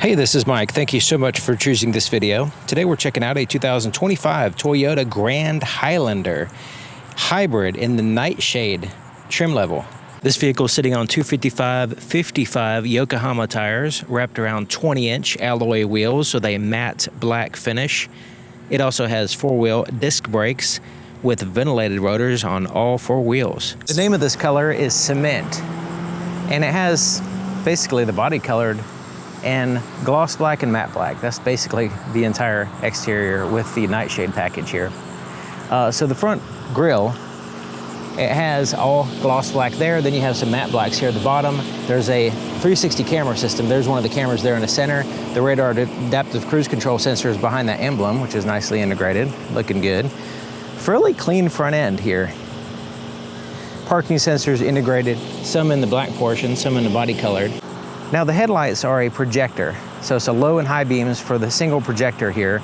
Hey, this is Mike. Thank you so much for choosing this video. Today we're checking out a 2025 Toyota Grand Highlander hybrid in the Nightshade trim level. This vehicle is sitting on 255/55 Yokohama tires, wrapped around 20-inch alloy wheels with a matte black finish. It also has four-wheel disc brakes with ventilated rotors on all four wheels. The name of this color is Cement, and it has basically the body colored and gloss black and matte black. That's basically the entire exterior with the Nightshade package here. So the front grille, it has all gloss black there. Then you have some matte blacks here at the bottom. There's a 360 camera system. There's one of the cameras there in the center. The radar adaptive cruise control sensor is behind that emblem, which is nicely integrated, looking good. Fairly clean front end here. Parking sensors integrated, some in the black portion, some in the body colored. Now the headlights are a projector, so it's a low and high beams for the single projector here.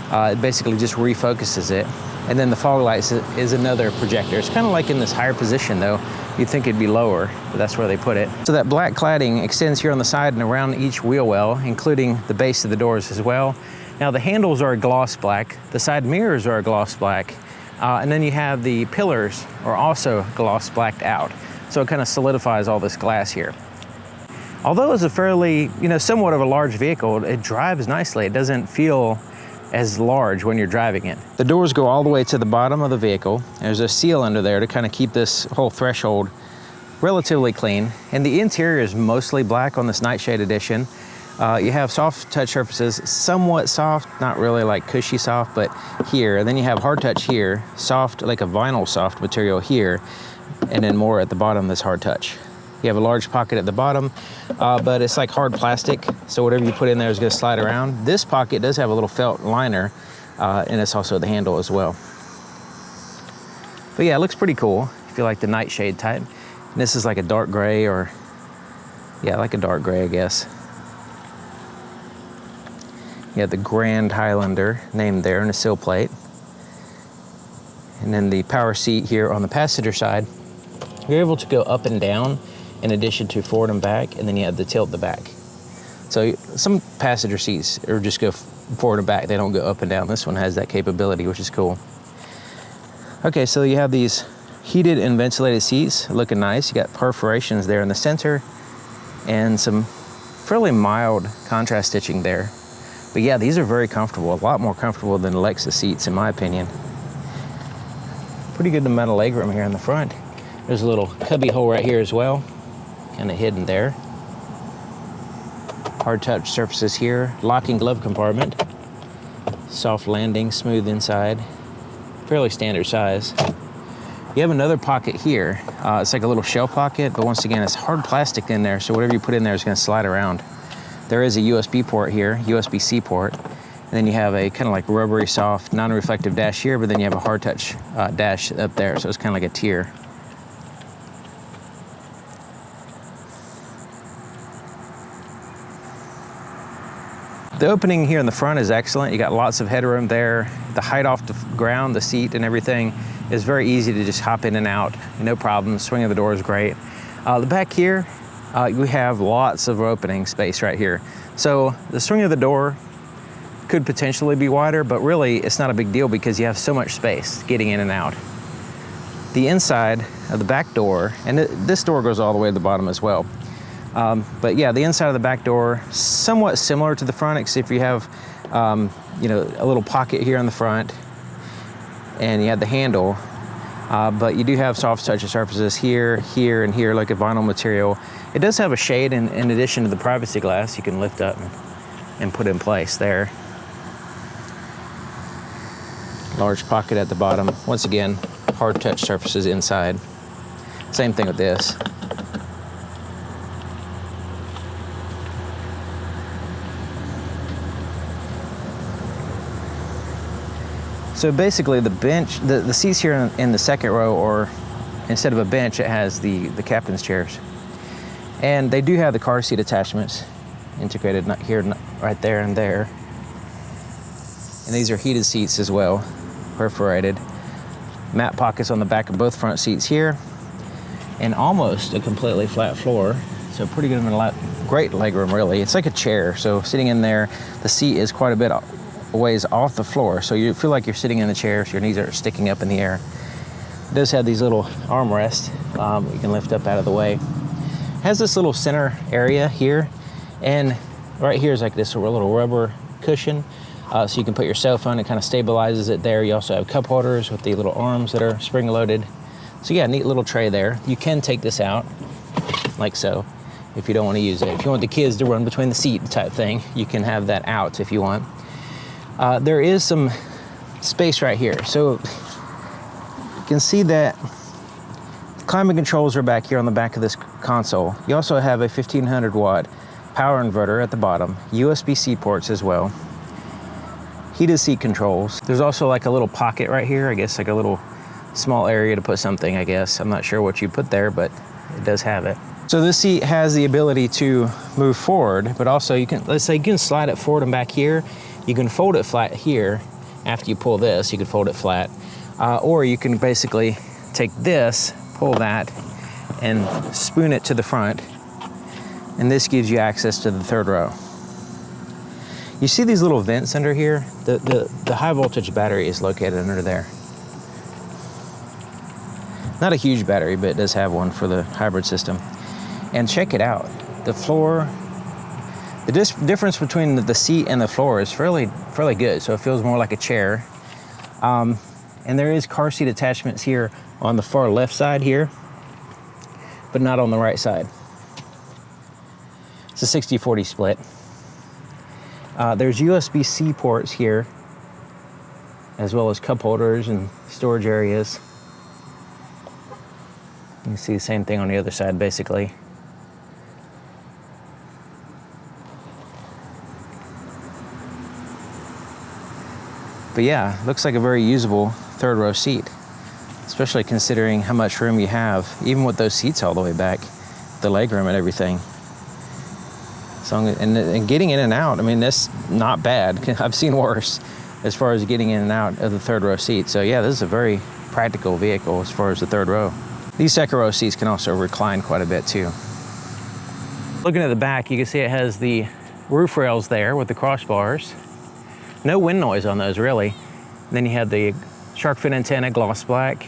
It basically just refocuses it. And then the fog lights is another projector. It's kind of like in this higher position though. You'd think it'd be lower, but that's where they put it. So that black cladding extends here on the side and around each wheel well, including the base of the doors as well. Now the handles are a gloss black, the side mirrors are a gloss black, and then you have the pillars are also gloss blacked out. So it kind of solidifies all this glass here. Although it's a fairly, somewhat of a large vehicle, it drives nicely. It doesn't feel as large when you're driving it. The doors go all the way to the bottom of the vehicle. There's a seal under there to kind of keep this whole threshold relatively clean. And the interior is mostly black on this Nightshade edition. You have soft touch surfaces, somewhat soft, not really like cushy soft, but here. And then you have hard touch here, soft, like a vinyl soft material here, and then more at the bottom that's hard touch. You have a large pocket at the bottom, but it's like hard plastic, so whatever you put in there is going to slide around. This pocket does have a little felt liner, and it's also the handle as well. But yeah, it looks pretty cool if you like the Nightshade type. And this is like a dark gray, or yeah, like a dark gray, I guess. You have the Grand Highlander named there in a sill plate. And then the power seat here on the passenger side, you're able to go up and down in addition to forward and back, and then you have the tilt the back. So some passenger seats are just go forward and back. They don't go up and down. This one has that capability, which is cool. Okay, so you have these heated and ventilated seats looking nice. You got perforations there in the center and some fairly mild contrast stitching there. But yeah, these are very comfortable, a lot more comfortable than Lexus seats in my opinion. Pretty good amount of legroom here in the front. There's a little cubby hole right here as well, kind of hidden there. Hard touch surfaces here, locking glove compartment, soft landing, smooth inside, fairly standard size. You have another pocket here. It's like a little shelf pocket, but once again, it's hard plastic in there, so whatever you put in there is going to slide around. There is a USB port here, USB-C port, and then you have a kind of like rubbery, soft, non-reflective dash here, but then you have a hard touch dash up there, so it's kind of like a tier. The opening here in the front is excellent. You got lots of headroom there. The height off the ground, the seat and everything is very easy to just hop in and out. No problem. Swing of the door is great. The back here, we have lots of opening space right here. So the swing of the door could potentially be wider, but really it's not a big deal because you have so much space getting in and out. The inside of the back door, and this door goes all the way to the bottom as well. But yeah, the inside of the back door, somewhat similar to the front, except you have, a little pocket here in the front, and you have the handle, but you do have soft touch surfaces here, here, and here, like a vinyl material. It does have a shade in addition to the privacy glass you can lift up and put in place there. Large pocket at the bottom. Once again, hard touch surfaces inside. Same thing with this. So basically the bench, the seats here in the second row, or instead of a bench, it has the captain's chairs. And they do have the car seat attachments integrated here, right there and there. And these are heated seats as well, perforated. Matte pockets on the back of both front seats here. And almost a completely flat floor. So pretty good amount great legroom, really. It's like a chair, so sitting in there, the seat is quite a bit a ways off the floor, so you feel like you're sitting in the chair, so your knees are sticking up in the air. It does have these little armrests you can lift up out of the way. It has this little center area here, and right here is like this little rubber cushion, so you can put your cell phone. It kind of stabilizes it there. You also have cup holders with the little arms that are spring-loaded. So yeah, neat little tray there. You can take this out, like so, if you don't want to use it. If you want the kids to run between the seat type thing, you can have that out if you want. There is some space right here. So you can see that climate controls are back here on the back of this console. You also have a 1500 watt power inverter at the bottom, USB-C ports as well, heated seat controls. There's also like a little pocket right here, I guess like a little small area to put something, I guess. I'm not sure what you put there, but it does have it. So this seat has the ability to move forward, but also you can, let's say you can slide it forward and back here. You can fold it flat here. After you pull this, you can fold it flat. Or you can basically take this, pull that, and spoon it to the front. And this gives you access to the third row. You see these little vents under here? The high voltage battery is located under there. Not a huge battery, but it does have one for the hybrid system. And check it out. The floor, the difference between the seat and the floor is fairly good. So it feels more like a chair. And there is car seat attachments here on the far left side here, but not on the right side. It's a 60-40 split. There's USB-C ports here, as well as cup holders and storage areas. You can see the same thing on the other side, basically. But yeah, looks like a very usable third row seat, especially considering how much room you have, even with those seats all the way back, the leg room and everything. So, and getting in and out, I mean, that's not bad. I've seen worse as far as getting in and out of the third row seat. So yeah, this is a very practical vehicle as far as the third row. These second row seats can also recline quite a bit too. Looking at the back, you can see it has the roof rails there with the crossbars. No wind noise on those, really. And then you have the shark fin antenna, gloss black,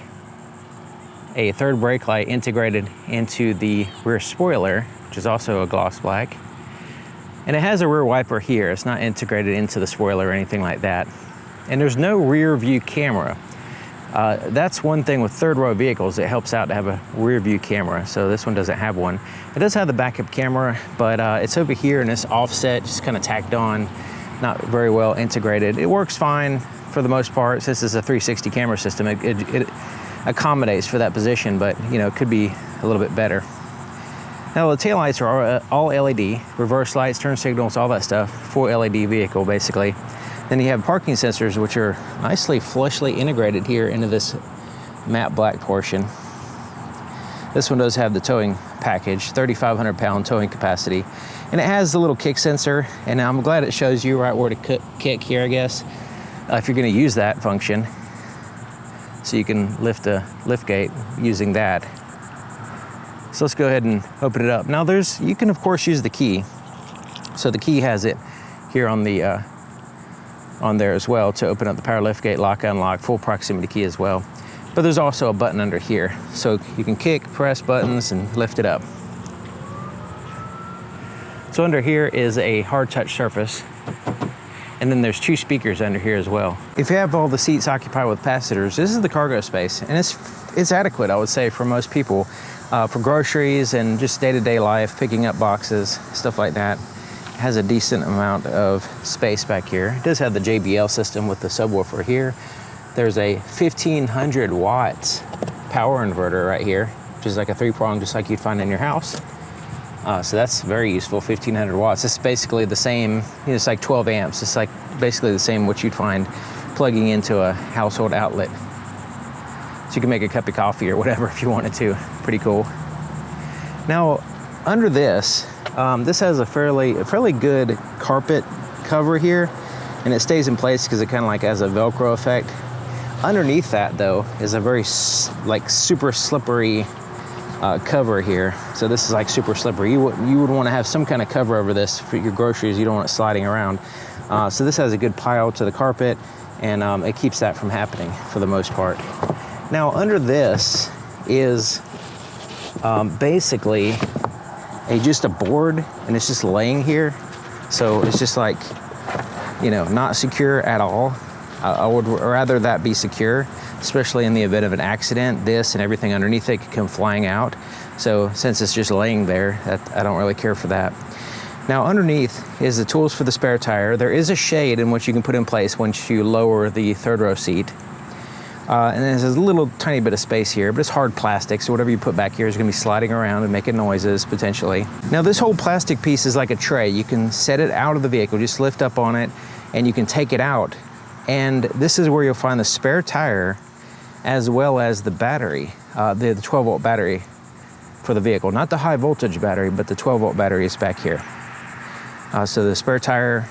a third brake light integrated into the rear spoiler, which is also a gloss black. And it has a rear wiper here. It's not integrated into the spoiler or anything like that. And there's no rear view camera. That's one thing with third row vehicles. It helps out to have a rear view camera. So this one doesn't have one. It does have the backup camera, but it's over here and it's offset, just kind of tacked on. Not very well integrated. It works fine for the most part. This is a 360 camera system. It accommodates for that position, but you know, it could be a little bit better. Now the taillights are all LED, reverse lights, turn signals, all that stuff. Full LED vehicle, basically. Then you have parking sensors, which are nicely flushly integrated here into this matte black portion. This one does have the towing package, 3,500 pound towing capacity. And it has the little kick sensor, and I'm glad it shows you right where to kick here, I guess, if you're gonna use that function. So you can lift a lift gate using that. So let's go ahead and open it up. Now you can of course use the key. So the key has it here on the on there as well to open up the power lift gate, lock, unlock, full proximity key as well. But there's also a button under here. So you can kick, press buttons, and lift it up. So under here is a hard touch surface. And then there's 2 speakers under here as well. If you have all the seats occupied with passengers, this is the cargo space. And it's adequate, I would say, for most people. For groceries and just day-to-day life, picking up boxes, stuff like that. It has a decent amount of space back here. It does have the JBL system with the subwoofer here. There's a 1500 watts power inverter right here, which is like a 3-prong, just like you'd find in your house. So that's very useful, 1500 watts. It's basically the same, it's like 12 amps. It's like basically the same what you'd find plugging into a household outlet. So you can make a cup of coffee or whatever if you wanted to. Pretty cool. Now, under this, this has a fairly good carpet cover here, and it stays in place because it kind of like has a Velcro effect. Underneath that though is a very like super slippery cover here. So this is like super slippery. You would want to have some kind of cover over this for your groceries. You don't want it sliding around. So this has a good pile to the carpet, and it keeps that from happening for the most part. Now under this is basically just a board, and it's just laying here. So it's just like, you know, not secure at all. I would rather that be secure, especially in the event of an accident. This and everything underneath it could come flying out. So since it's just laying there, I don't really care for that. Now underneath is the tools for the spare tire. There is a shade in which you can put in place once you lower the third row seat. And there's a little tiny bit of space here, but it's hard plastic, so whatever you put back here is gonna be sliding around and making noises potentially. Now this whole plastic piece is like a tray. You can set it out of the vehicle, just lift up on it, and you can take it out. And this is where you'll find the spare tire as well as the battery, the 12-volt battery for the vehicle. Not the high voltage battery, but the 12-volt battery is back here. So the spare tire,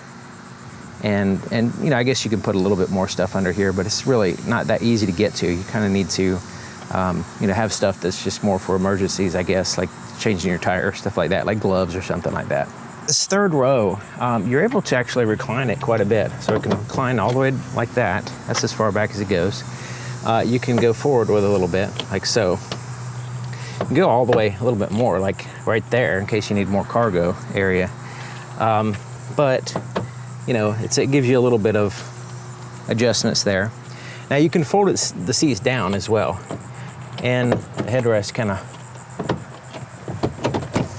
and you know, I guess you can put a little bit more stuff under here, but it's really not that easy to get to. You kind of need to, you know, have stuff that's just more for emergencies, I guess, like changing your tire, stuff like that, like gloves or something like that. This third row, you're able to actually recline it quite a bit. So it can recline all the way like that. That's as far back as it goes. You can go forward with a little bit, like so. You can go all the way a little bit more, like right there, in case you need more cargo area. But, you know, it gives you a little bit of adjustments there. Now you can fold the seats down as well. And the headrest kind of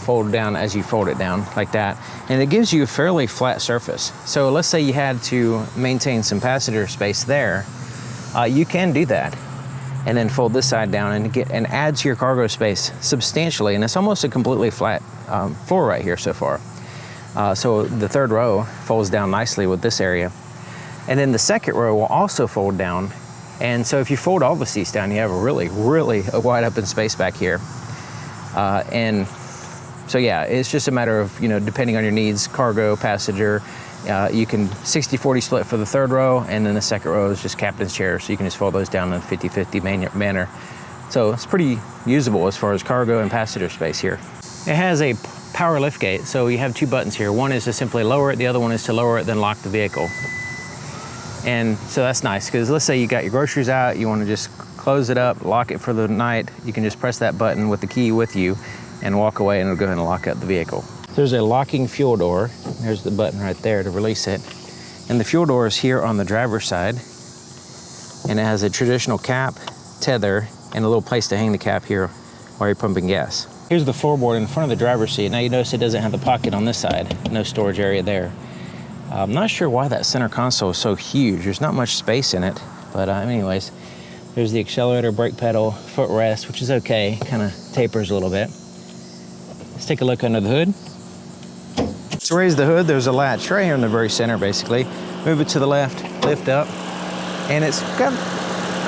fold down as you fold it down like that, and it gives you a fairly flat surface. So let's say you had to maintain some passenger space there, you can do that and then fold this side down and add to your cargo space substantially, and it's almost a completely flat floor right here so far. So the third row folds down nicely with this area, and then the second row will also fold down. And so if you fold all the seats down, you have a really wide open space back here. And so yeah, it's just a matter of, you know, depending on your needs, cargo, passenger, you can 60-40 split for the third row, and then the second row is just captain's chair, so you can just fold those down in a 50-50 manner. So it's pretty usable as far as cargo and passenger space here. It has a power lift gate, so you have two buttons here. One is to simply lower it, the other one is to lower it, then lock the vehicle. And so that's nice, because let's say you got your groceries out, you want to just close it up, lock it for the night, you can just press that button with the key with you and walk away, and it'll go ahead and lock up the vehicle. There's a locking fuel door. There's the button right there to release it. And the fuel door is here on the driver's side. And it has a traditional cap, tether, and a little place to hang the cap here while you're pumping gas. Here's the floorboard in front of the driver's seat. Now you notice it doesn't have the pocket on this side. No storage area there. I'm not sure why that center console is so huge. There's not much space in it. But anyways, there's the accelerator, brake pedal, footrest, which is okay. Kind of tapers a little bit. Let's take a look under the hood. To raise the hood, there's a latch right here in the very center, basically. Move it to the left, lift up, and it's got,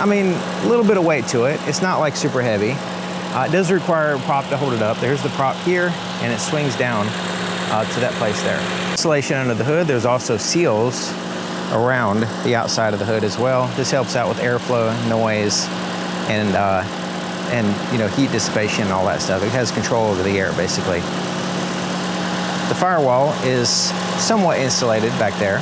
I mean, a little bit of weight to it. It's not like super heavy. It does require a prop to hold it up. There's the prop here, and it swings down to that place there. Insulation under the hood. There's also seals around the outside of the hood as well. This helps out with airflow, noise, and you know, heat dissipation and all that stuff. It has control over the air, basically. The firewall is somewhat insulated back there.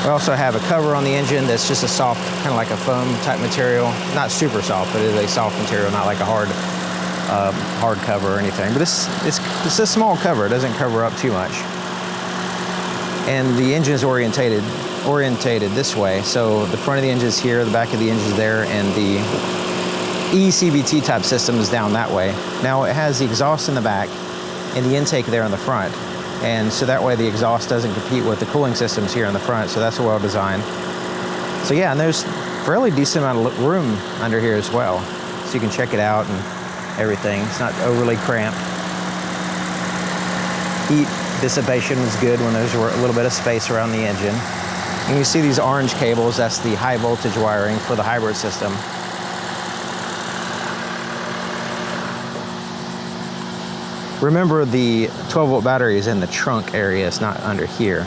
We also have a cover on the engine that's just a soft, kind of like a foam type material. Not super soft, but it is a soft material, not like a hard cover or anything. But it's a small cover. It doesn't cover up too much. And the engine is orientated this way. So the front of the engine is here, the back of the engine is there, and the ECVT type system is down that way. Now it has the exhaust in the back and the intake there in the front. And so that way the exhaust doesn't compete with the cooling systems here in the front, so that's well designed. So yeah, and there's fairly decent amount of room under here as well. So you can check it out and everything. It's not overly cramped. Heat dissipation is good when there's a little bit of space around the engine. And you see these orange cables, that's the high voltage wiring for the hybrid system. Remember, the 12-volt battery is in the trunk area, it's not under here.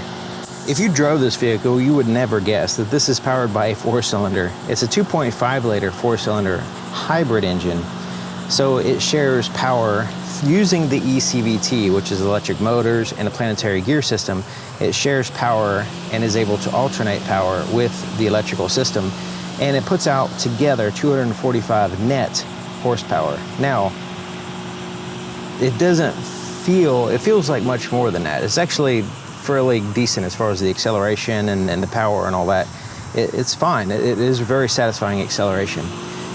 If you drove this vehicle, you would never guess that this is powered by a 4-cylinder. It's a 2.5 liter 4-cylinder hybrid engine. So it shares power using the ECVT, which is electric motors and a planetary gear system. It shares power and is able to alternate power with the electrical system. And it puts out together 245 net horsepower. Now, it doesn't feel, it feels like much more than that. It's actually fairly decent as far as the acceleration and the power and all that. It's fine. It is very satisfying acceleration.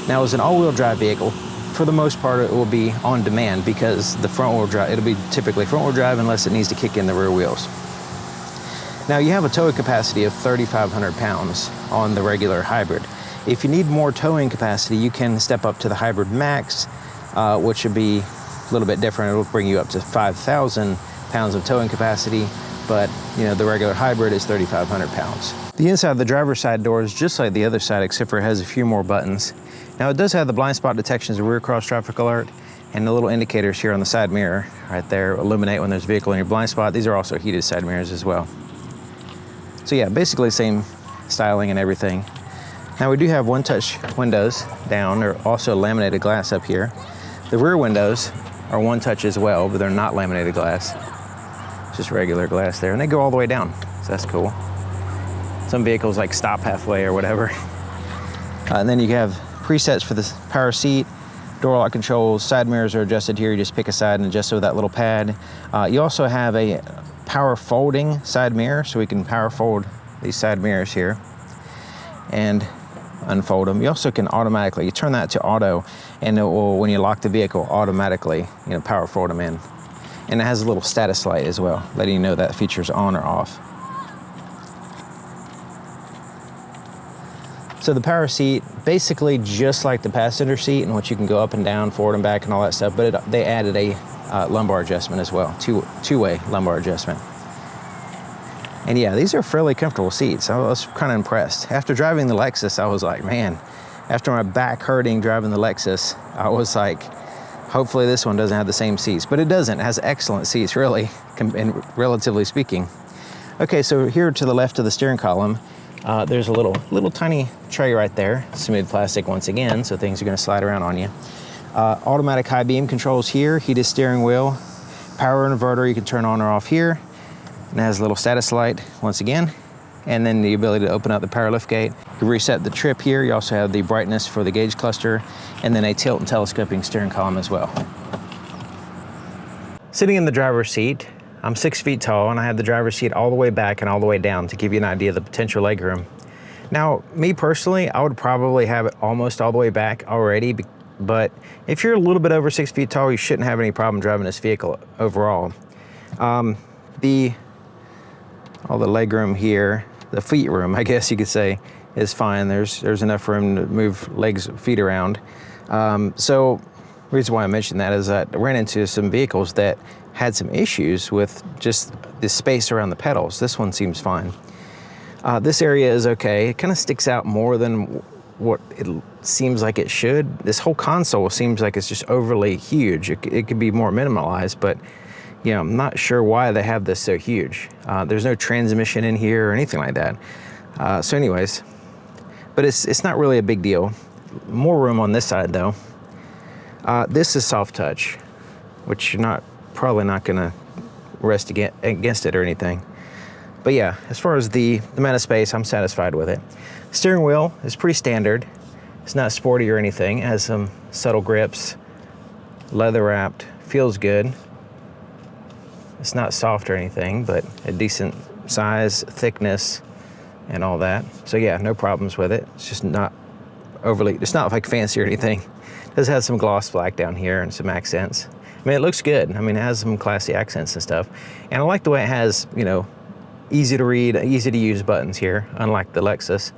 Now, as an all-wheel drive vehicle, for the most part, it will be on demand because the front-wheel drive, it'll be typically front-wheel drive unless it needs to kick in the rear wheels. Now, you have a towing capacity of 3,500 pounds on the regular hybrid. If you need more towing capacity, you can step up to the Hybrid Max, which would be a little bit different. It'll bring you up to 5,000 pounds of towing capacity, but you know, the regular hybrid is 3,500 pounds. The inside of the driver's side door is just like the other side, except for it has a few more buttons. Now, it does have the blind spot detection as a rear cross traffic alert, and the little indicators here on the side mirror right there illuminate when there's a vehicle in your blind spot. These are also heated side mirrors as well. So yeah, basically same styling and everything. Now, we do have one-touch windows down. They're also laminated glass up here. The rear windows are one-touch as well, but they're not laminated glass. Just regular glass there, and they go all the way down, so that's cool. Some vehicles like stop halfway or whatever. And then you have presets for the power seat, door lock controls, side mirrors are adjusted here. You just pick a side and adjust it with that little pad. You also have a power folding side mirror, so we can power fold these side mirrors here and unfold them. You also can automatically, you turn that to auto, and it will, when you lock the vehicle, automatically, you know, power fold them in. And it has a little status light as well, letting you know that feature's on or off. So the power seat, basically just like the passenger seat, in which you can go up and down, forward and back and all that stuff, but they added a lumbar adjustment as well, two-way lumbar adjustment. And yeah, these are fairly comfortable seats. I was kind of impressed. After driving the Lexus, I was like, man, after my back hurting driving the Lexus, I was like, hopefully this one doesn't have the same seats, but it doesn't. It has excellent seats, really, and relatively speaking. Okay, so here to the left of the steering column, there's a little tiny tray right there, smooth plastic once again, so things are gonna slide around on you. Automatic high beam controls here, heated steering wheel, power inverter you can turn on or off here, and it has a little status light once again, and then the ability to open up the power lift gate. You can reset the trip here. You also have the brightness for the gauge cluster, and then a tilt and telescoping steering column as well. Sitting in the driver's seat, I'm 6 feet tall, and I have the driver's seat all the way back and all the way down to give you an idea of the potential legroom. Now, me personally, I would probably have it almost all the way back already, but if you're a little bit over 6 feet tall, you shouldn't have any problem driving this vehicle overall. All the leg room here, the feet room, I guess you could say, is fine. There's enough room to move feet around. So the reason why I mentioned that is that I ran into some vehicles that had some issues with just the space around the pedals. This one seems fine. This area is okay. It kind of sticks out more than what it seems like it should. This whole console seems like it's just overly huge. It could be more minimalized, but you know, I'm not sure why they have this so huge. There's no transmission in here or anything like that. So anyways, but it's not really a big deal. More room on this side though. This is soft touch, which you're probably not gonna rest against it or anything. But yeah, as far as the amount of space, I'm satisfied with it. Steering wheel is pretty standard. It's not sporty or anything. It has some subtle grips, leather wrapped, feels good. It's not soft or anything, but a decent size, thickness, and all that. So yeah, no problems with it. It's just not overly, it's not like fancy or anything. It does have some gloss black down here and some accents. I mean, it looks good. I mean, it has some classy accents and stuff. And I like the way it has, you know, easy to read, easy to use buttons here, unlike the Lexus.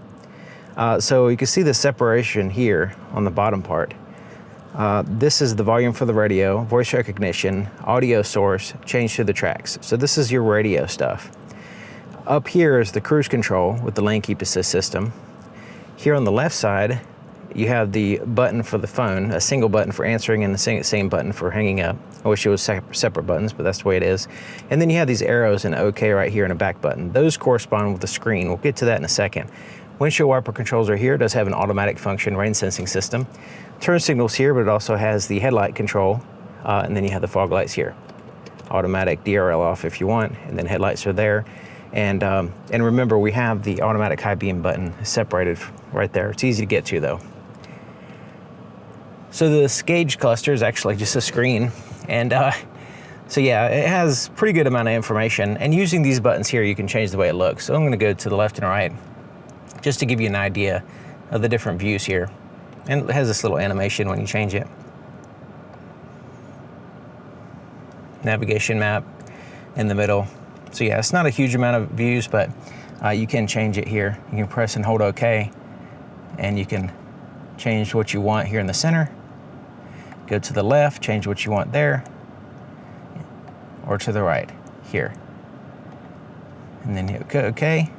So you can see the separation here on the bottom part. This is the volume for the radio, voice recognition, audio source, change to the tracks. So this is your radio stuff. Up here is the cruise control with the lane keep assist system. Here on the left side, you have the button for the phone, a single button for answering and the same button for hanging up. I wish it was separate buttons, but that's the way it is. And then you have these arrows and OK right here and a back button. Those correspond with the screen. We'll get to that in a second. Windshield wiper controls are here. It does have an automatic function rain sensing system. Turn signals here, but it also has the headlight control, and then you have the fog lights here. Automatic DRL off if you want, and then headlights are there. And remember, we have the automatic high beam button separated right there. It's easy to get to though. So this gauge cluster is actually just a screen, and so yeah, it has pretty good amount of information, and using these buttons here you can change the way it looks. So I'm going to go to the left and right just to give you an idea of the different views here, and it has this little animation when you change it. Navigation map in the middle. So yeah, it's not a huge amount of views, but you can change it here. You can press and hold OK, and you can change what you want here in the center. Go to the left, change what you want there, or to the right here. And then hit OK.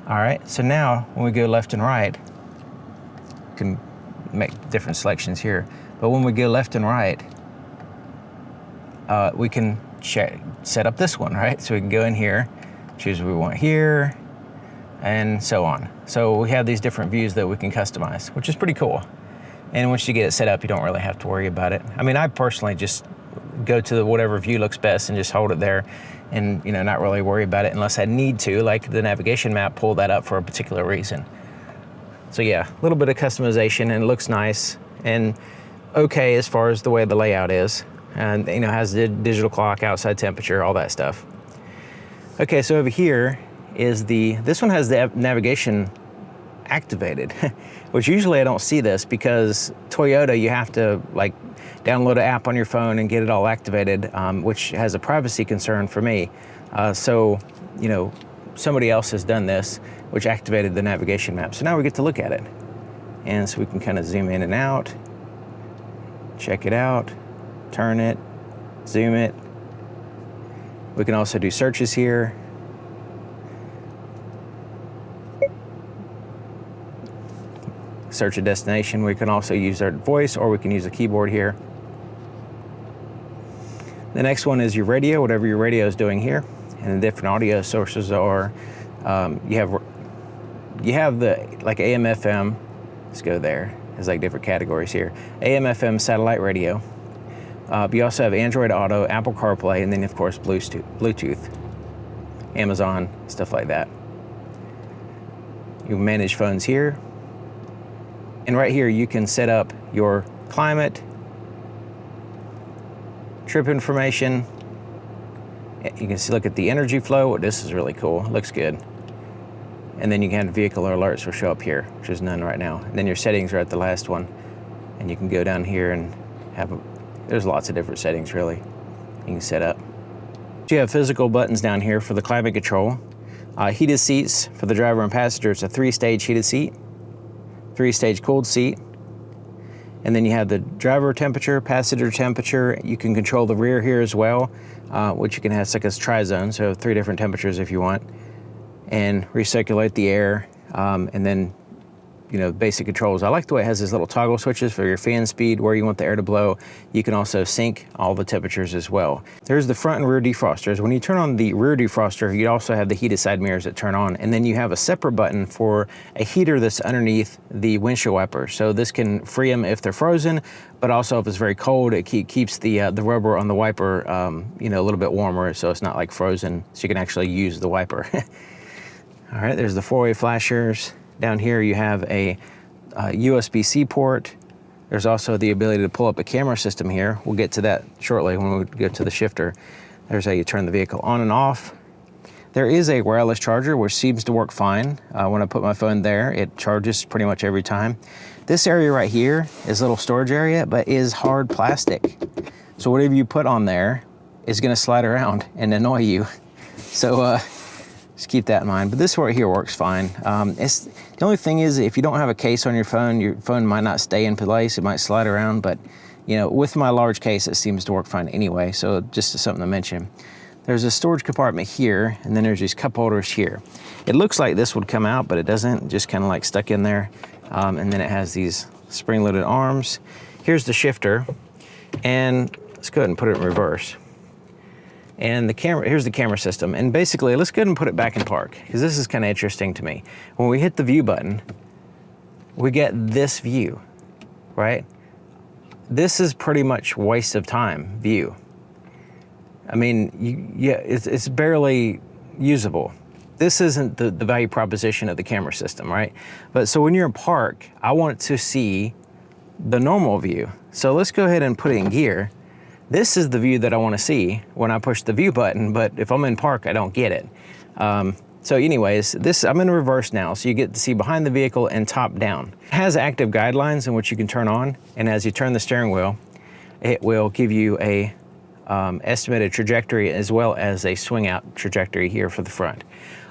All right, so now when we go left and right, you can make different selections here. But when we go left and right, we can set up this one, right? So we can go in here, choose what we want here, and so on. So we have these different views that we can customize, which is pretty cool. And once you get it set up, you don't really have to worry about it. I mean, I personally just go to whatever view looks best and just hold it there, and not really worry about it unless I need to, like the navigation map, pull that up for a particular reason. So yeah, a little bit of customization, and it looks nice and okay as far as the way the layout is. And has the digital clock, outside temperature, all that stuff. Okay, so over here is this one has the navigation activated, which usually I don't see this, because Toyota, you have to like download an app on your phone and get it all activated, which has a privacy concern for me. So somebody else has done this, which activated the navigation map. So now we get to look at it, and so we can kind of zoom in and out, check it out, turn it, zoom it. We can also do searches here. Search a destination. We can also use our voice, or we can use a keyboard here. The next one is your radio, whatever your radio is doing here. And the different audio sources are, you have the like AM, FM. Let's go there. There's like different categories here. AM, FM, satellite radio. But you also have Android Auto, Apple CarPlay, and then of course Bluetooth, Amazon, stuff like that. You manage phones here. And right here you can set up your climate, trip information. You can see, look at the energy flow. This is really cool, it looks good. And then you can have vehicle alerts will show up here, which is none right now. And then your settings are at the last one. And you can go down here and there's lots of different settings really you can set up. So you have physical buttons down here for the climate control. Heated seats for the driver and passenger. It's a 3-stage heated seat, 3-stage cooled seat. And then you have the driver temperature, passenger temperature. You can control the rear here as well, which you can have like a tri-zone, so 3 different temperatures if you want. And recirculate the air, and then basic controls. I like the way it has these little toggle switches for your fan speed, where you want the air to blow. You can also sync all the temperatures as well. There's the front and rear defrosters. When you turn on the rear defroster, you also have the heated side mirrors that turn on, and then you have a separate button for a heater that's underneath the windshield wiper. So this can free them if they're frozen, but also if it's very cold, it keeps the rubber on the wiper a little bit warmer, so it's not like frozen, so you can actually use the wiper. All right, there's the 4-way flashers. Down here you have a USB-C port. There's also the ability to pull up a camera system here. We'll get to that shortly when we go to the shifter. There's how you turn the vehicle on and off. There is a wireless charger, which seems to work fine. When I put my phone there, it charges pretty much every time. This area right here is a little storage area, but is hard plastic. So whatever you put on there is gonna slide around and annoy you. So just keep that in mind. But this right here works fine. The only thing is, if you don't have a case on your phone might not stay in place. It might slide around, but with my large case, it seems to work fine anyway. So just something to mention. There's a storage compartment here, and then there's these cup holders here. It looks like this would come out, but it doesn't, just kind of like stuck in there. And then it has these spring-loaded arms. Here's the shifter, and let's go ahead and put it in reverse. And the camera, here's the camera system. And basically, let's go ahead and put it back in park, because this is kind of interesting to me. When we hit the view button, we get this view, right? This is pretty much waste of time view. I mean, it's barely usable. This isn't the value proposition of the camera system, right? But so when you're in park, I want to see the normal view. So let's go ahead and put it in gear. This is the view that I want to see when I push the view button, but if I'm in park, I don't get it. So anyways, I'm in reverse now, so you get to see behind the vehicle and top down. It has active guidelines in which you can turn on, and as you turn the steering wheel, it will give you a estimated trajectory as well as a swing out trajectory here for the front.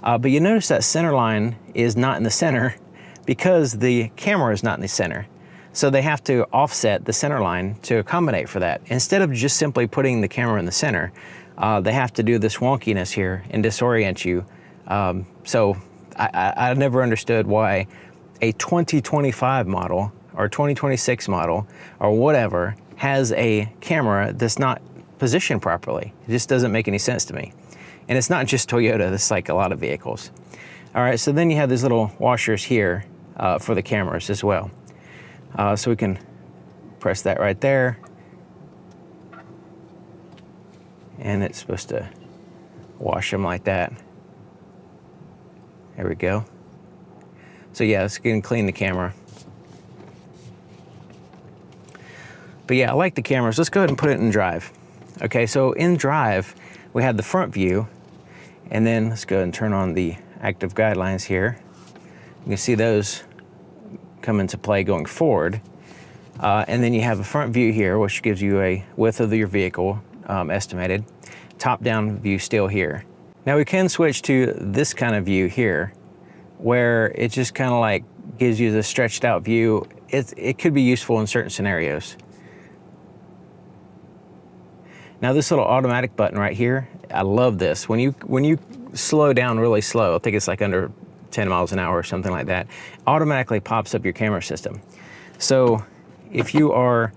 But you notice that center line is not in the center because the camera is not in the center. So they have to offset the center line to accommodate for that. Instead of just simply putting the camera in the center, they have to do this wonkiness here and disorient you. So I never understood why a 2025 model or 2026 model or whatever has a camera that's not positioned properly. It just doesn't make any sense to me. And it's not just Toyota, it's like a lot of vehicles. All right, so then you have these little washers here for the cameras as well. So we can press that right there. And it's supposed to wash them like that. There we go. So yeah, let's go and clean the camera. But yeah, I like the cameras. Let's go ahead and put it in drive. Okay, so in drive, we have the front view, and then let's go ahead and turn on the active guidelines here. You can see those come into play going forward. And then you have a front view here, which gives you a width of your vehicle estimated. Top-down view still here. Now we can switch to this kind of view here, where it just kind of like gives you the stretched out view. It could be useful in certain scenarios. Now this little automatic button right here, I love this. When you slow down really slow, I think it's like under 10 miles an hour or something like that, automatically pops up your camera system. So if you are,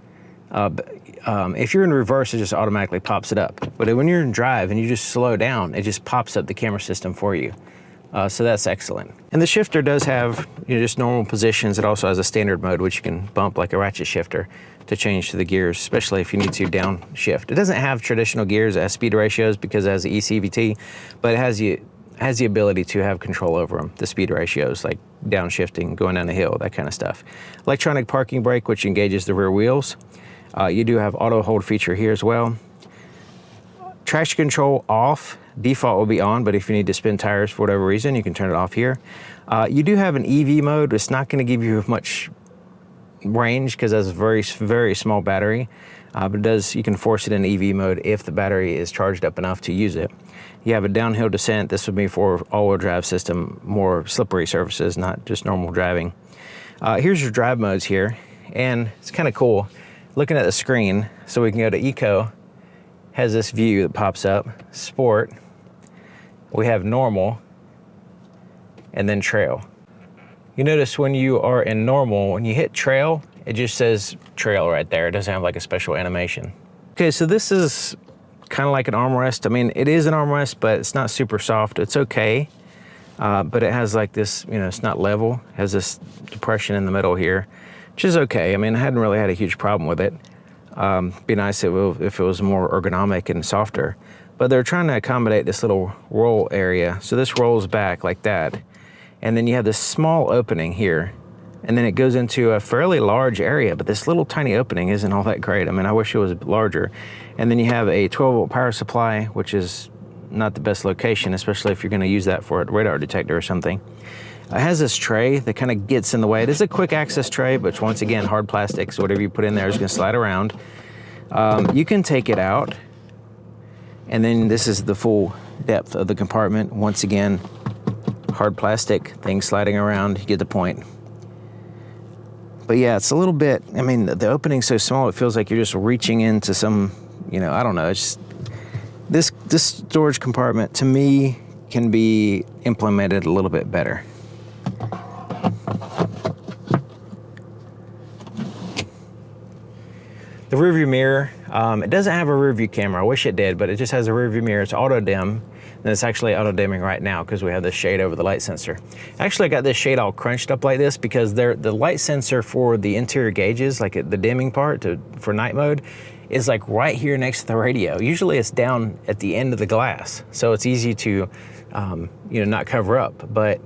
if you're in reverse, it just automatically pops it up. But when you're in drive and you just slow down, it just pops up the camera system for you. So that's excellent. And the shifter does have just normal positions. It also has a standard mode, which you can bump like a ratchet shifter to change to the gears, especially if you need to downshift. It doesn't have traditional gears as speed ratios because it has the ECVT, but it has the ability to have control over them, the speed ratios, like downshifting, going down the hill, that kind of stuff. Electronic parking brake, which engages the rear wheels. You do have auto hold feature here as well. Traction control off, default will be on, but if you need to spin tires for whatever reason, you can turn it off here. You do have an EV mode. It's not going to give you much range because it has a very, very small battery, but you can force it in EV mode if the battery is charged up enough to use it. You have a downhill descent. This would be for all-wheel drive system, more slippery surfaces, not just normal driving. Here's your drive modes here, and it's kind of cool. Looking at the screen, so we can go to Eco, has this view that pops up, Sport, we have Normal, and then Trail. You notice when you are in Normal, when you hit Trail, it just says Trail right there. It doesn't have like a special animation. Okay, so this is kind of like an armrest. I mean, it is an armrest, but it's not super soft. It's okay, but it has like this, it's not level. It has this depression in the middle here, which is okay. I mean, I hadn't really had a huge problem with it. Be nice if it was more ergonomic and softer, but they're trying to accommodate this little roll area. So this rolls back like that. And then you have this small opening here, and then it goes into a fairly large area, but this little tiny opening isn't all that great. I mean, I wish it was larger. And then you have a 12-volt power supply, which is not the best location, especially if you're gonna use that for a radar detector or something. It has this tray that kind of gets in the way. It is a quick access tray, but once again, hard plastic, so whatever you put in there is gonna slide around. You can take it out, and then this is the full depth of the compartment. Once again, hard plastic, things sliding around, you get the point. But yeah, it's a little bit, I mean, the opening's so small, it feels like you're just reaching into some, I don't know, it's just, this storage compartment, to me, can be implemented a little bit better. The rearview mirror, It doesn't have a rear view camera. I wish it did, but it just has a rear view mirror. It's auto dim, and it's actually auto dimming right now because we have this shade over the light sensor. Actually, I got this shade all crunched up like this because the light sensor for the interior gauges, like the dimming part for night mode, is like right here next to the radio. Usually it's down at the end of the glass, so it's easy to not cover up. But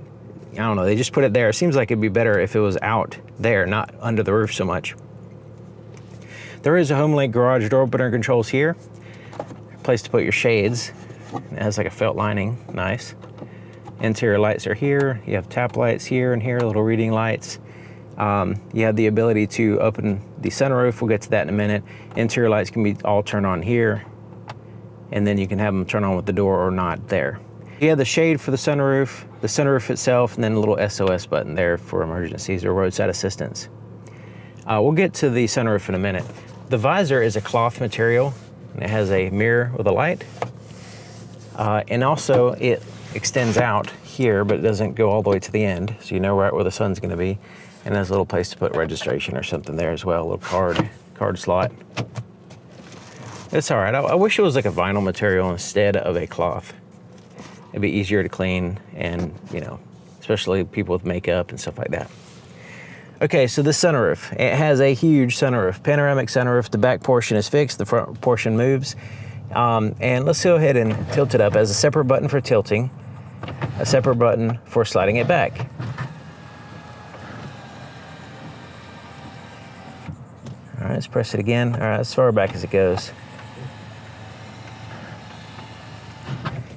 I don't know, they just put it there. It seems like it'd be better if it was out there, not under the roof so much. There is a HomeLink garage door opener controls here. Place to put your shades. It has like a felt lining, nice. Interior lights are here. You have tap lights here and here, little reading lights. You have the ability to open the sunroof. We'll get to that in a minute. Interior lights can be all turned on here, and then you can have them turn on with the door or not there. You have the shade for the sunroof itself, and then a little SOS button there for emergencies or roadside assistance. We'll get to the sunroof in a minute. The visor is a cloth material, and it has a mirror with a light. And also it extends out here, but it doesn't go all the way to the end, so you know right where the sun's gonna be. And there's a little place to put registration or something there as well, a little card slot. It's all right. I wish it was like a vinyl material instead of a cloth. It'd be easier to clean and, especially people with makeup and stuff like that. Okay, so the sunroof. It has a huge sunroof, panoramic sunroof. The back portion is fixed, the front portion moves. And let's go ahead and tilt it up. It has a separate button for tilting, a separate button for sliding it back. All right, let's press it again. All right, as far back as it goes.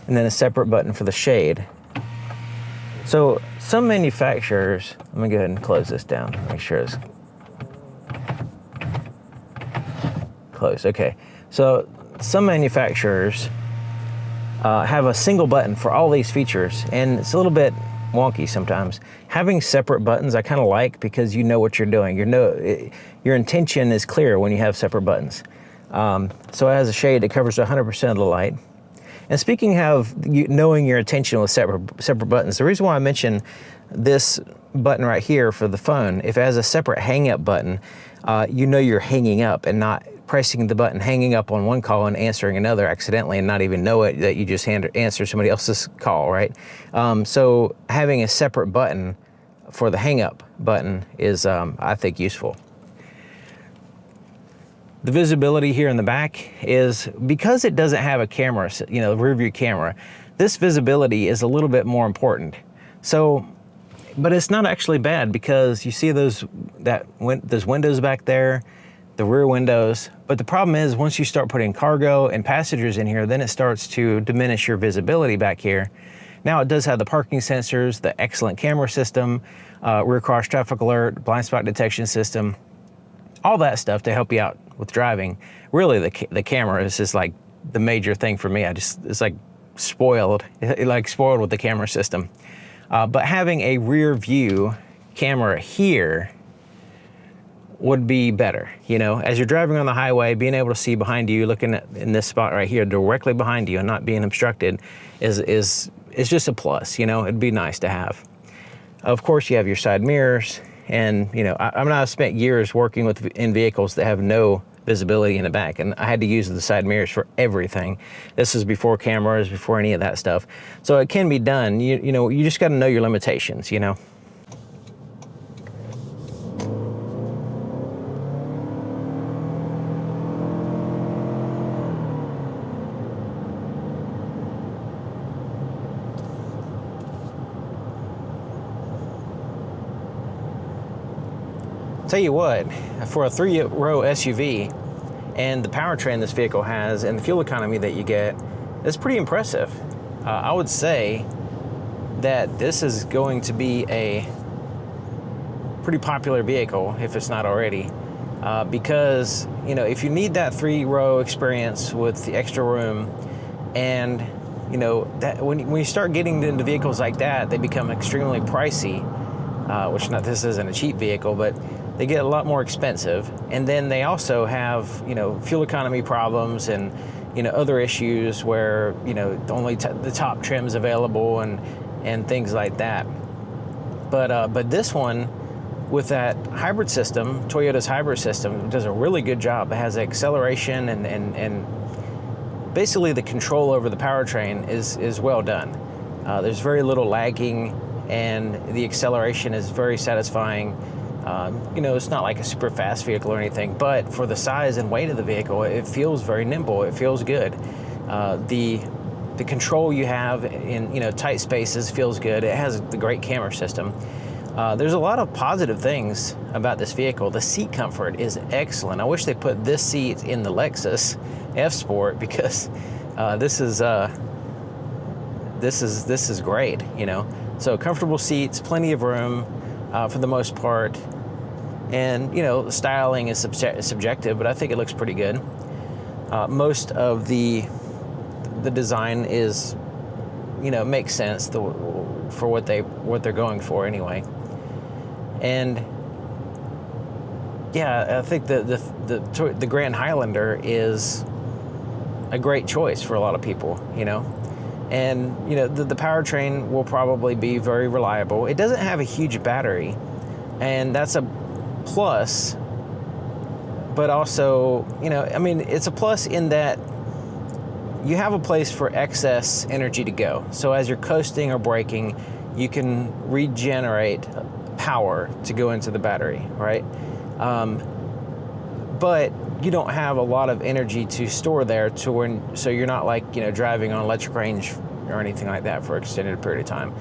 And then a separate button for the shade. So some manufacturers, let me go ahead and close this down, make sure it's closed. Okay, so some manufacturers have a single button for all these features, and it's a little bit wonky sometimes. Having separate buttons I kind of like because you know what you're doing. Your intention is clear when you have separate buttons. So it has a shade that covers 100% of the light. And speaking of knowing your attention with separate buttons, the reason why I mention this button right here for the phone, if it has a separate hang up button, you know you're hanging up and not pressing the button, hanging up on one call and answering another accidentally and not even know it, that you just answer somebody else's call, right? So having a separate button for the hang up button is, I think, useful. The visibility here in the back is, because it doesn't have a camera, rear view camera, this visibility is a little bit more important. So, but it's not actually bad because you see those windows back there, the rear windows. But the problem is once you start putting cargo and passengers in here, then it starts to diminish your visibility back here. Now it does have the parking sensors, the excellent camera system, rear cross traffic alert, blind spot detection system, all that stuff to help you out with driving. Really, the camera is just like the major thing for me. It's like spoiled with the camera system. But having a rear view camera here would be better. As you're driving on the highway, being able to see behind you, looking in this spot right here, directly behind you and not being obstructed is just a plus. It'd be nice to have. Of course, you have your side mirrors. And, I've spent years working in vehicles that have no visibility in the back, and I had to use the side mirrors for everything. This is before cameras, before any of that stuff. So it can be done. You just got to know your limitations, Tell you what, for a 3-row SUV and the powertrain this vehicle has and the fuel economy that you get, it's pretty impressive. I would say that this is going to be a pretty popular vehicle, if it's not already, because if you need that 3-row experience with the extra room, and that when you start getting into vehicles like that, they become extremely pricey. This isn't a cheap vehicle, but they get a lot more expensive. And then they also have, fuel economy problems and, other issues where, only the top trim's available and things like that. But this one, with that hybrid system, Toyota's hybrid system does a really good job. It has acceleration and basically the control over the powertrain is well done. There's very little lagging, and the acceleration is very satisfying. It's not like a super fast vehicle or anything, but for the size and weight of the vehicle, it feels very nimble. It feels good. The control you have in tight spaces feels good. It has the great camera system. There's a lot of positive things about this vehicle. The seat comfort is excellent. I wish they put this seat in the Lexus F Sport, because this is great. So comfortable seats, plenty of room for the most part, and styling is subjective, but I think it looks pretty good. Most of the design is makes sense for what they're going for anyway. And yeah, I think the Grand Highlander is a great choice for a lot of people, and the powertrain will probably be very reliable. It doesn't have a huge battery, and that's a plus, but also it's a plus in that you have a place for excess energy to go. So as you're coasting or braking, you can regenerate power to go into the battery, right? But you don't have a lot of energy to store there so you're not like driving on electric range or anything like that for an extended period of time.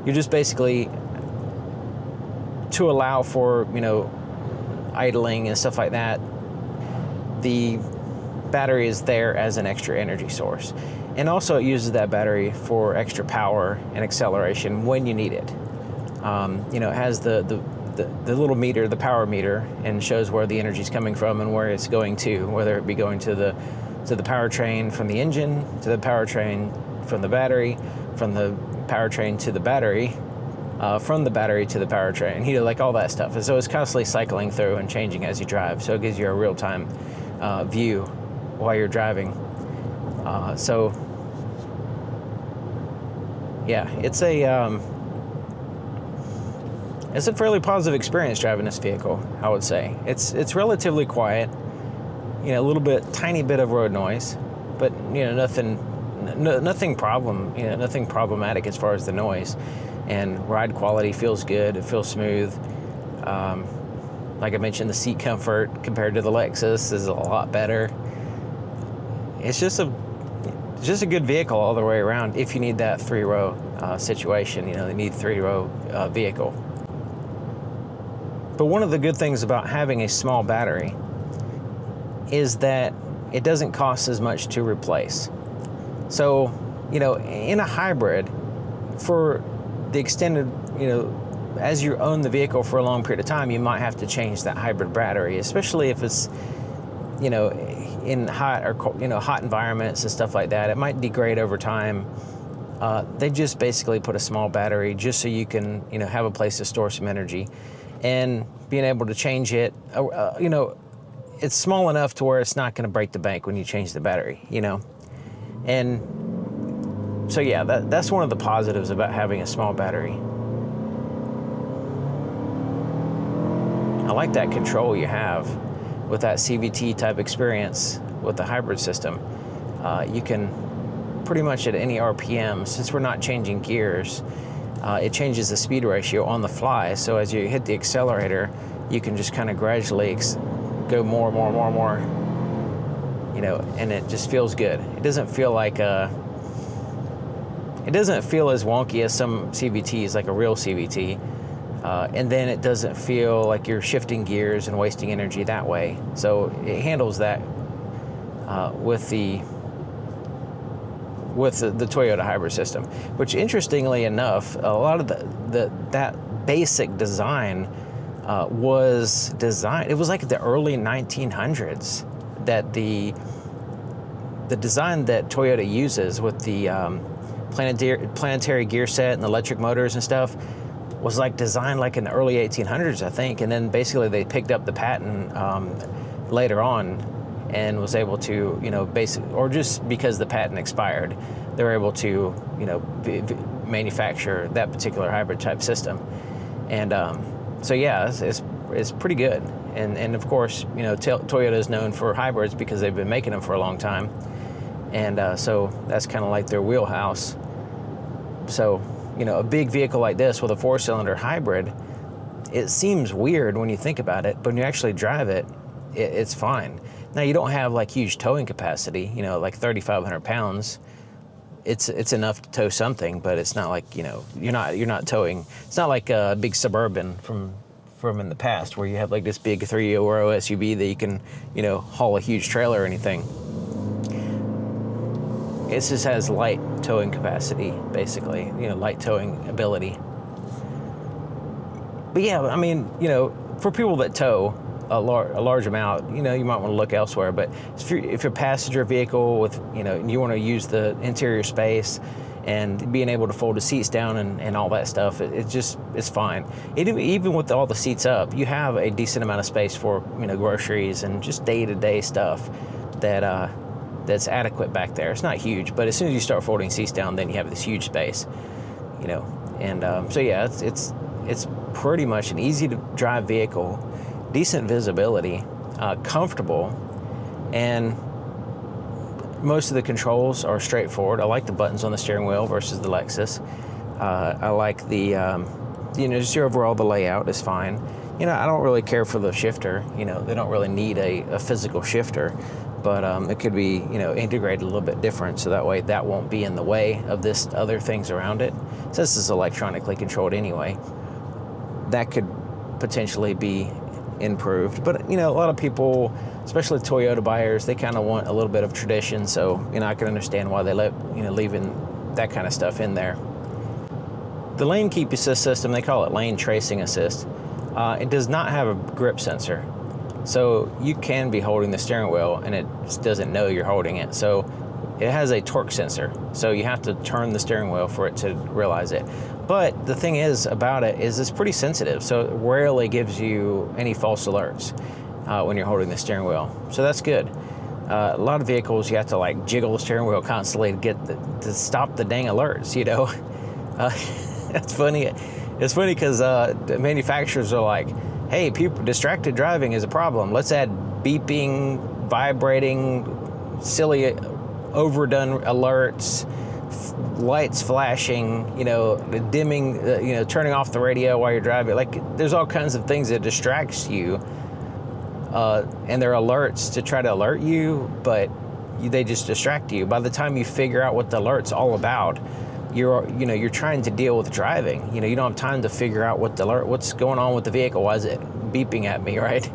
You're just basically to allow for idling and stuff like that. The battery is there as an extra energy source, and also it uses that battery for extra power and acceleration when you need it. It has the little meter, the power meter, and shows where the energy is coming from and where it's going to, whether it be going to the powertrain from the engine, to the powertrain from the battery, from the powertrain to the battery, from the battery to the powertrain, like all that stuff. And so it's constantly cycling through and changing as you drive, so it gives you a real-time view while you're driving. So yeah, it's a fairly positive experience driving this vehicle, I would say. It's relatively quiet, tiny bit of road noise, but nothing problematic as far as the noise. And ride quality feels good. It feels smooth. Like I mentioned, the seat comfort compared to the Lexus is a lot better. It's just a good vehicle all the way around. If you need that 3-row situation, you need 3-row vehicle. But one of the good things about having a small battery is that it doesn't cost as much to replace. So, in a hybrid, for the extended, as you own the vehicle for a long period of time, you might have to change that hybrid battery, especially if it's, in hot or hot environments and stuff like that. It might degrade over time. They just basically put a small battery just so you can, have a place to store some energy, and being able to change it, it's small enough to where it's not going to break the bank when you change the battery, And so yeah, that's one of the positives about having a small battery. I like that control you have with that CVT type experience with the hybrid system. You can pretty much at any RPM, since we're not changing gears, it changes the speed ratio on the fly. So as you hit the accelerator, you can just kind of gradually go more, and it just feels good. It doesn't feel like it doesn't feel as wonky as some CVTs, like a real CVT. And then it doesn't feel like you're shifting gears and wasting energy that way. So it handles that with the Toyota hybrid system, which interestingly enough, a lot of that basic design was designed. It was like the early 1900s that the design that Toyota uses with the planetary gear set and the electric motors and stuff was like designed like in the early 1800s, I think. And then basically they picked up the patent later on and was able to, or just because the patent expired, they were able to, manufacture that particular hybrid type system. And So yeah, it's pretty good. And of course, you know, Toyota is known for hybrids because they've been making them for a long time. And so that's kind of like their wheelhouse. So, you know, a big vehicle like this with a 4-cylinder hybrid, it seems weird when you think about it, but when you actually drive it, it's fine. Now, you don't have like huge towing capacity, you know, like 3,500 pounds. It's enough to tow something, but it's not like, you know, you're not towing. It's not like a big Suburban from in the past where you have like this big 3-row SUV that you can, you know, haul a huge trailer or anything. It just has light towing capacity, basically, you know, light towing ability. But yeah, I mean, you know, for people that tow a large amount, you know, you might want to look elsewhere. But if you're a passenger vehicle with, you know, you want to use the interior space and being able to fold the seats down and all that stuff, it's fine. Even with all the seats up, you have a decent amount of space for, you know, groceries and just day-to-day stuff that's adequate back there. It's not huge, but as soon as you start folding seats down, then you have this huge space, you know. And so yeah, it's pretty much an easy to drive vehicle, decent visibility, comfortable, and most of the controls are straightforward. I like the buttons on the steering wheel versus the Lexus. I like the, you know, just overall the layout is fine. You know, I don't really care for the shifter. You know, they don't really need a physical shifter, but it could be, you know, integrated a little bit different, so that way that won't be in the way of this other things around it. Since this is electronically controlled anyway, that could potentially be improved. But you know, a lot of people, especially Toyota buyers, they kind of want a little bit of tradition, so you know, I can understand why they leaving that kind of stuff in there. The lane keep assist system, they call it lane tracing assist. It does not have a grip sensor, so you can be holding the steering wheel and it just doesn't know you're holding it. So it has a torque sensor, so you have to turn the steering wheel for it to realize it. But the thing is about it is it's pretty sensitive, so it rarely gives you any false alerts when you're holding the steering wheel. So that's good. A lot of vehicles, you have to like jiggle the steering wheel constantly to stop the dang alerts, you know. That's funny. It's funny because the manufacturers are like, hey, distracted driving is a problem. Let's add beeping, vibrating, silly, overdone alerts, lights flashing, you know, dimming, you know, turning off the radio while you're driving. Like, there's all kinds of things that distracts you, and they're alerts to try to alert you, but they just distract you. By the time you figure out what the alert's all about, you're trying to deal with driving. You know, you don't have time to figure out what's going on with the vehicle. Why is it beeping at me, right?